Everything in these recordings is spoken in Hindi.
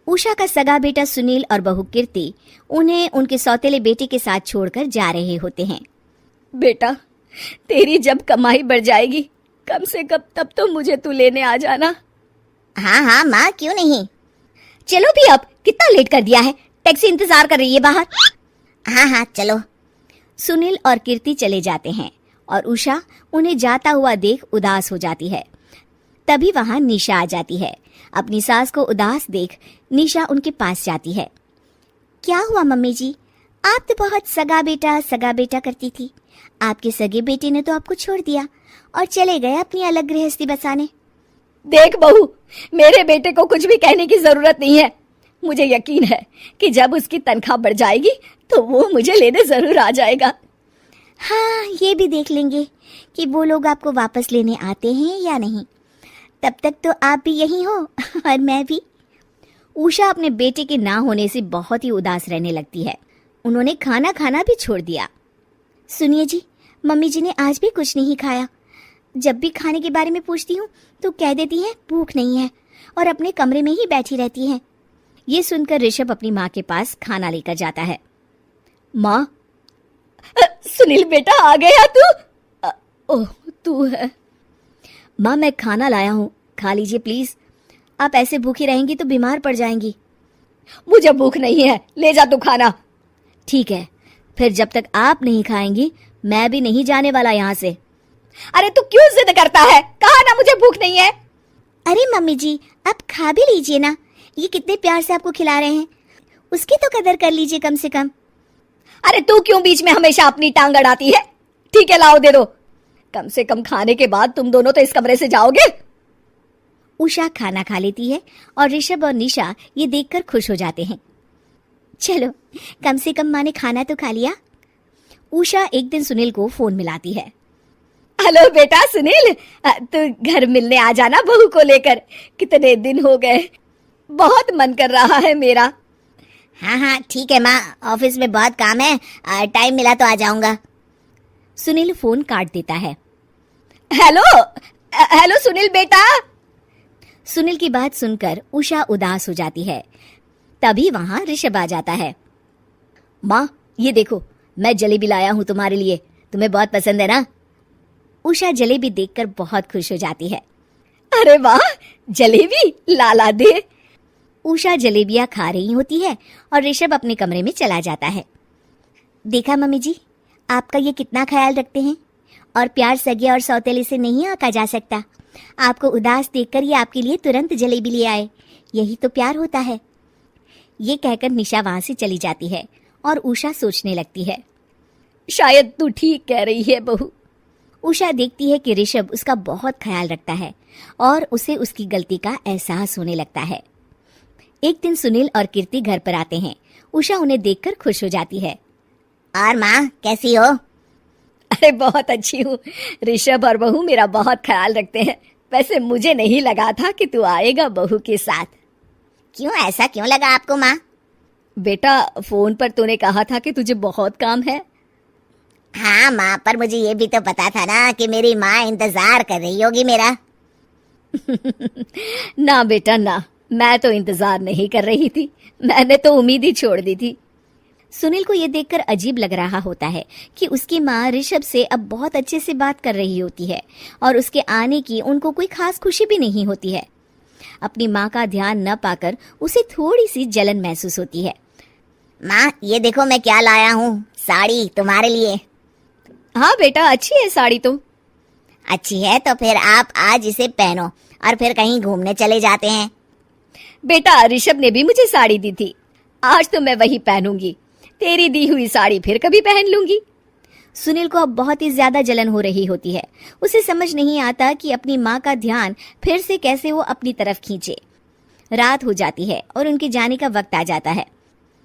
उषा का सगा बेटा सुनील और बहू कीर्ति उन्हें उनके सौतेले बेटे के साथ छोड़कर जा रहे होते हैं। बेटा, तेरी जब कमाई बढ़ जाएगी कम से कम तब तो मुझे तू लेने आ जाना। हाँ हाँ माँ, क्यों नहीं। चलो भी, अब कितना लेट कर दिया है, टैक्सी इंतजार कर रही है बाहर। हाँ हाँ चलो। सुनील और कीर्ति चले जाते हैं और उषा उन्हें जाता हुआ देख उदास हो जाती है। तभी वहां निशा आ जाती है। अपनी सास को उदास देख निशा उनके पास जाती है। क्या हुआ मम्मी जी, आप तो बहुत सगा बेटा करती थी। आपके सगे बेटे ने तो आपको छोड़ दिया और चले गए अपनी अलग गृहस्थी बसाने। देख बहू, मेरे बेटे को कुछ भी कहने की जरूरत नहीं है। मुझे यकीन है कि जब उसकी तनख्वाह बढ़ जाएगी तो वो मुझे लेने जरूर आ जाएगा। हाँ, ये भी देख लेंगे कि वो लोग आपको वापस लेने आते हैं या नहीं। तब तक तो आप भी यहीं हो और मैं भी। उषा अपने बेटे के ना होने से बहुत ही उदास रहने लगती है। उन्होंने खाना खाना भी छोड़ दिया। सुनिए जी, मम्मी जी ने आज भी कुछ नहीं खाया। जब भी खाने के बारे में पूछती हूँ तो कह देती हैं भूख नहीं है और अपने कमरे में ही बैठी रहती हैं। ये सुनकर ऋषभ अपनी माँ के पास खाना लेकर जाता है। माँ, सुनील बेटा आ गया तू? ओह, तू है। माँ, मैं खाना लाया हूँ, खा लीजिए प्लीज। आप ऐसे भूखी रहेंगी तो बीमार पड़ जाएंगी। मुझे भूख नहीं है, ले जा तू खाना। ठीक है, फिर जब तक आप नहीं खाएंगी मैं भी नहीं जाने वाला यहाँ से। अरे तू क्यों जिद करता है? कहा ना मुझे भूख नहीं है। अरे मम्मी जी, आप खा भी लीजिए ना, ये कितने प्यार से आपको खिला रहे हैं, उसकी तो कदर कर लीजिए कम से कम। अरे तू क्यों बीच में हमेशा अपनी टांग अड़ाती है? ठीक है, लाओ दे दो। कम से कम खाने के बाद तुम दोनों तो इस कमरे से जाओगे। उषा खाना खा लेती है और ऋषभ और निशा ये देखकर खुश हो जाते हैं। चलो, कम से कम माँ ने खाना तो खा लिया। उषा एक दिन सुनील को फोन मिलाती है। हेलो बेटा सुनील, तू घर मिलने आ जाना बहू को लेकर। कितने दिन हो गए, बहुत मन कर रहा है मेरा। हाँ हाँ ठीक है माँ, ऑफिस में बहुत काम है, टाइम मिला तो आ जाऊंगा। सुनील फोन काट देता है। हेलो सुनील बेटा। सुनील की बात सुनकर उषा उदास हो जाती है। तभी वहां ऋषभ आ जाता है। माँ, ये देखो, मैं जलेबी लाया हूँ तुम्हारे लिए, तुम्हें बहुत पसंद है ना? उषा जलेबी देखकर बहुत खुश हो जाती है। अरे वाह, जलेबी लाला दे। उषा जलेबियां खा रही होती है और ऋषभ अपने कमरे में चला जाता है। देखा मम्मी जी, आपका ये कितना ख्याल रखते हैं, और प्यार सगे और सौतेले से नहीं आका जा सकता। आपको उदास देखकर ये आपके लिए तुरंत जलेबी ले आए, यही तो प्यार होता है। ये कहकर निशा वहां से चली जाती है और उषा सोचने लगती है, शायद तू ठीक कह रही है बहू। उषा देखती है कि ऋषभ उसका बहुत ख्याल रखता है और उसे उसकी गलती का एहसास होने लगता है। एक दिन सुनील और कीर्ति घर पर आते हैं। उषा उन्हें देखकर खुश हो जाती है। और माँ, कैसी हो? अरे बहुत अच्छी हूँ। ऋषभ और बहू मेरा बहुत ख्याल रखते हैं। वैसे मुझे नहीं लगा था कि तू आएगा बहू के साथ। क्यों, ऐसा क्यों लगा आपको माँ? बेटा, फोन पर तूने कहा था कि तुझे बहुत काम है। हाँ माँ, पर मुझे ये भी तो पता था ना कि मेरी माँ इंतजार कर रही होगी मेरा। ना बेटा ना, मैं तो इंतजार नहीं कर रही थी, मैंने तो उम्मीद ही छोड़ दी थी। सुनील को ये देखकर अजीब लग रहा होता है कि उसकी माँ ऋषभ से अब बहुत अच्छे से बात कर रही होती है और उसके आने की उनको कोई खास खुशी भी नहीं होती है। अपनी माँ का ध्यान न पाकर उसे थोड़ी सी जलन महसूस होती है। माँ, ये देखो मैं क्या लाया हूँ, साड़ी तुम्हारे लिए। हाँ बेटा, अच्छी है साड़ी तो। अच्छी है तो फिर आप आज इसे पहनो और फिर कहीं घूमने चले जाते हैं। बेटा, ऋषभ ने भी मुझे साड़ी दी थी, आज तो मैं वही पहनूंगी। तेरी दी हुई साड़ी फिर कभी पहन लूंगी। सुनील को अब बहुत ही ज्यादा जलन हो रही होती है। उसे समझ नहीं आता कि अपनी माँ का ध्यान फिर से कैसे वो अपनी तरफ खींचे। रात हो जाती है और उनके जाने का वक्त आ जाता है।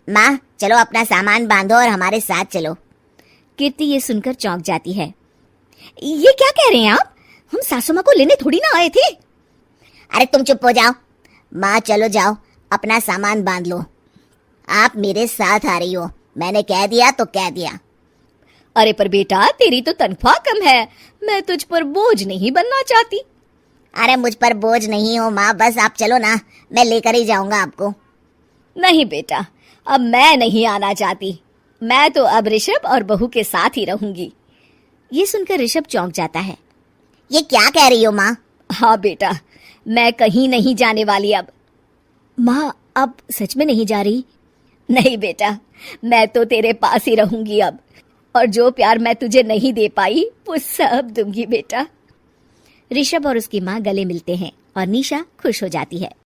माँ, चलो अपना सामान बांधो और हमारे साथ चलो। कीर्ति ये सुनकर चौंक जाती है। ये क्या कह रहे हैं आप? हम सासू माँ को लेने थोड़ी ना आए थे। अरे तुम चुप हो जाओ। माँ, चलो जाओ, अपना सामान बांध लो। आप मेरे साथ आ रही हो, मैंने कह दिया तो कह दिया। अरे पर बेटा, तेरी तो तनख्वाह कम है, मैं तुझ पर बोझ नहीं बनना चाहती। अरे मुझ पर बोझ नहीं हो माँ, बस आप चलो ना, मैं लेकर ही जाऊंगा आपको। नहीं बेटा, अब मैं नहीं आना चाहती। मैं तो अब ऋषभ और बहू के साथ ही रहूंगी। ये सुनकर ऋषभ चौंक जाता है। ये क्या कह रही हो माँ? हाँ बेटा, मैं कहीं नहीं जाने वाली अब। माँ, अब सच में नहीं जा रही? नहीं बेटा, मैं तो तेरे पास ही रहूंगी अब, और जो प्यार मैं तुझे नहीं दे पाई वो सब दूंगी बेटा। ऋषभ और उसकी माँ गले मिलते हैं और निशा खुश हो जाती है।